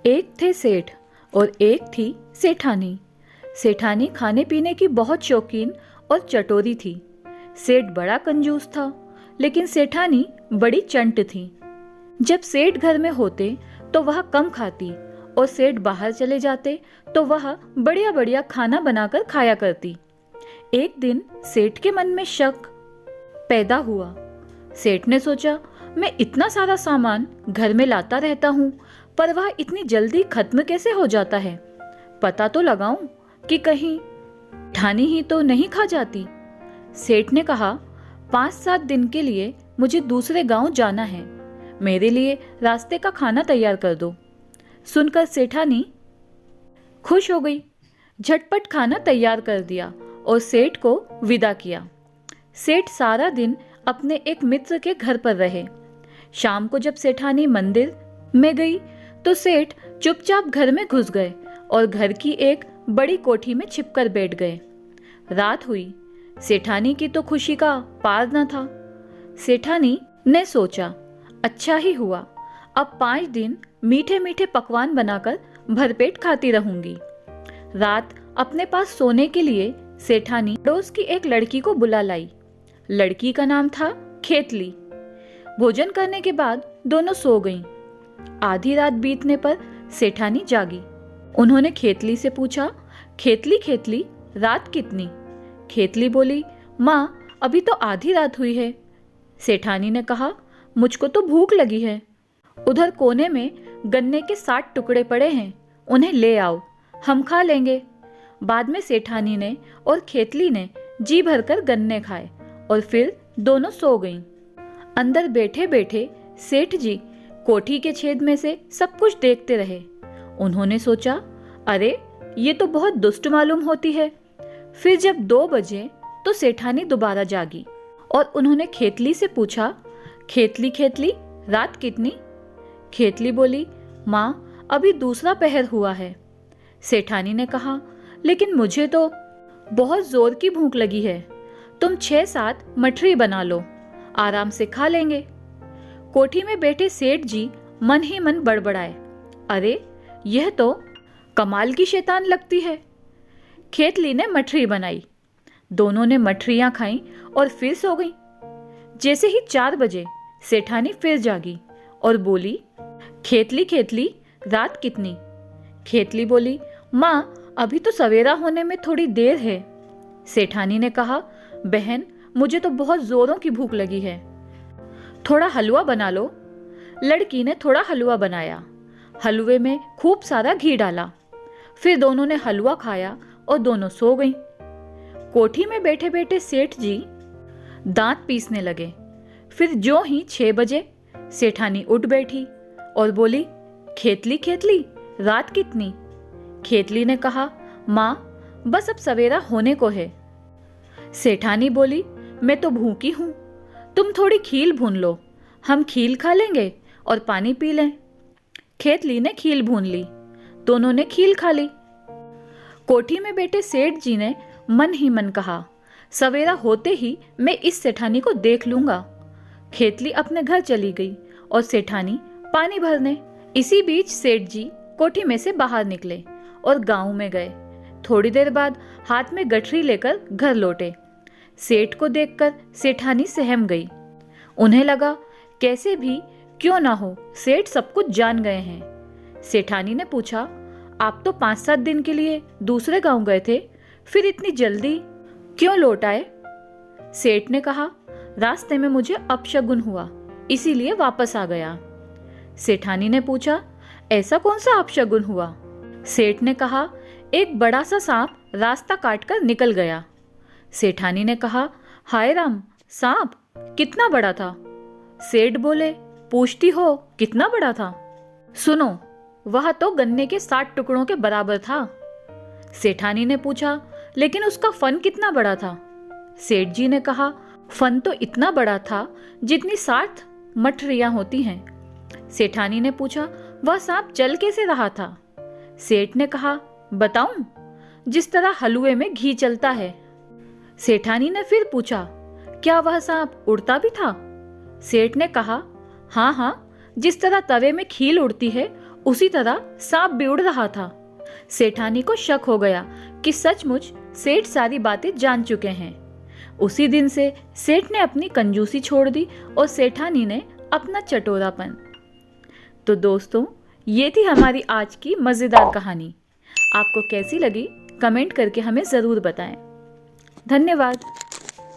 एक थे सेठ और एक थी सेठानी। सेठानी खाने पीने की बहुत शौकीन और चटोरी थी। सेठ बड़ा कंजूस था, लेकिन सेठानी बड़ी चंट थी। जब सेठ घर में होते तो वह कम खाती और सेठ बाहर चले जाते तो वह बढ़िया बढ़िया खाना बनाकर खाया करती। एक दिन सेठ के मन में शक पैदा हुआ। सेठ ने सोचा, मैं इतना सारा सामान घर में लाता रहता हूँ, पर वह इतनी जल्दी खत्म कैसे हो जाता है। पता तो लगाऊं कि कहीं ठानी ही तो नहीं खा जाती। सेठ ने कहा, 5-7 दिन के लिए मुझे दूसरे गांव जाना है, मेरे लिए रास्ते का खाना तैयार कर दो। सुनकर सेठानी खुश हो गई, झटपट खाना तैयार कर दिया और सेठ को विदा किया। सेठ सारा दिन अपने एक मित्र के घर पर रहे। शाम को जब सेठानी मंदिर में गई तो सेठ चुपचाप घर में घुस गए और घर की एक बड़ी कोठी में छिपकर बैठ गए। रात हुई। सेठानी की तो खुशी का पार न था। सेठानी ने सोचा, अच्छा ही हुआ, अब 5 दिन मीठे मीठे पकवान बनाकर भरपेट खाती रहूंगी। रात अपने पास सोने के लिए सेठानी पड़ोस की एक लड़की को बुला लाई। लड़की का नाम था खेतली। भोजन करने के बाद दोनों सो गईं। आधी रात बीतने पर सेठानी जागी। उन्होंने खेतली से पूछा, खेतली खेतली, रात कितनी? खेतली बोली, माँ अभी तो आधी रात हुई है। सेठानी ने कहा, मुझको तो भूख लगी है। उधर कोने में गन्ने के 60 टुकड़े पड़े हैं, उन्हें ले आओ, हम खा लेंगे। बाद में सेठानी ने और खेतली ने जी भरकर गन्ने खाए और फिर दोनों सो गईं। अंदर बैठे बैठे सेठ जी कोठी के छेद में से सब कुछ देखते रहे। उन्होंने सोचा, अरे ये तो बहुत दुष्ट मालूम होती है। फिर जब 2 बजे तो सेठानी दोबारा जागी और उन्होंने खेतली से पूछा, खेतली खेतली, रात कितनी? खेतली बोली, माँ अभी दूसरा पहर हुआ है। सेठानी ने कहा, लेकिन मुझे तो बहुत जोर की भूख लगी है, तुम 6-7 मठरी बना लो, आराम से खा लेंगे। कोठी में बैठे सेठ जी मन ही मन बड़बड़ाए, अरे यह तो कमाल की शैतान लगती है। खेतली ने मठरी बनाई। दोनों ने मठरियां खाईं और फिर सो गईं। जैसे ही 4 बजे सेठानी फिर जागी और बोली, खेतली खेतली, रात कितनी? खेतली बोली, माँ अभी तो सवेरा होने में थोड़ी देर है। सेठानी ने कहा, बहन मुझे तो बहुत जोरों की भूख लगी है, थोड़ा हलवा बना लो। लड़की ने थोड़ा हलवा बनाया। हलवे में खूब सारा घी डाला। फिर दोनों ने हलवा खाया और दोनों सो गईं। कोठी में बैठे बैठे सेठ जी दांत पीसने लगे। फिर जो ही 6 बजे सेठानी उठ बैठी और बोली, खेतली खेतली, रात कितनी? खेतली ने कहा, माँ बस अब सवेरा होने को है। सेठानी बोली, मैं तो भूखी हूं, तुम थोड़ी खील भून लो, हम खील खा लेंगे और पानी पी लें। खेतली ने खील भून ली। दोनों ने खील खा ली। कोठी में बैठे सेठ जी ने मन ही मन कहा, सवेरा होते ही मैं इस सेठानी को देख लूंगा। खेतली अपने घर चली गई और सेठानी पानी भरने। इसी बीच सेठ जी कोठी में से बाहर निकले और गांव में गए। थोड़ी देर बाद हाथ में गठरी लेकर घर लौटे। सेठ को देखकर सेठानी सहम गई। उन्हें लगा, कैसे भी क्यों ना हो सेठ सब कुछ जान गए हैं। सेठानी ने पूछा, आप तो 5-7 दिन के लिए दूसरे गांव गए थे, फिर इतनी जल्दी क्यों लौट आए? सेठ ने कहा, रास्ते में मुझे अपशगुन हुआ, इसीलिए वापस आ गया। सेठानी ने पूछा, ऐसा कौन सा अपशगुन हुआ? सेठ ने कहा, एक बड़ा सा सांप रास्ता काटकर निकल गया। सेठानी ने कहा, हाय राम, सांप कितना बड़ा था? सेठ बोले, पूछती हो कितना बड़ा था? सुनो, वह तो गन्ने के 60 टुकड़ों के बराबर था। सेठानी ने पूछा, लेकिन उसका फन कितना बड़ा था? सेठ जी ने कहा, फन तो इतना बड़ा था जितनी 60 मठरियां होती हैं। सेठानी ने पूछा, वह सांप चल कैसे रहा था? सेठ ने कहा, बताऊं? जिस तरह हलवे में घी चलता है। सेठानी ने फिर पूछा, क्या वह सांप उड़ता भी था? सेठ ने कहा, हाँ हाँ, जिस तरह तवे में खील उड़ती है उसी तरह सांप भी उड़ रहा था। सेठानी को शक हो गया कि सचमुच सेठ सारी बातें जान चुके हैं। उसी दिन से सेठ ने अपनी कंजूसी छोड़ दी और सेठानी ने अपना चटोरापन। तो दोस्तों, ये थी हमारी आज की मज़ेदार कहानी। आपको कैसी लगी कमेंट करके हमें ज़रूर बताएं। धन्यवाद।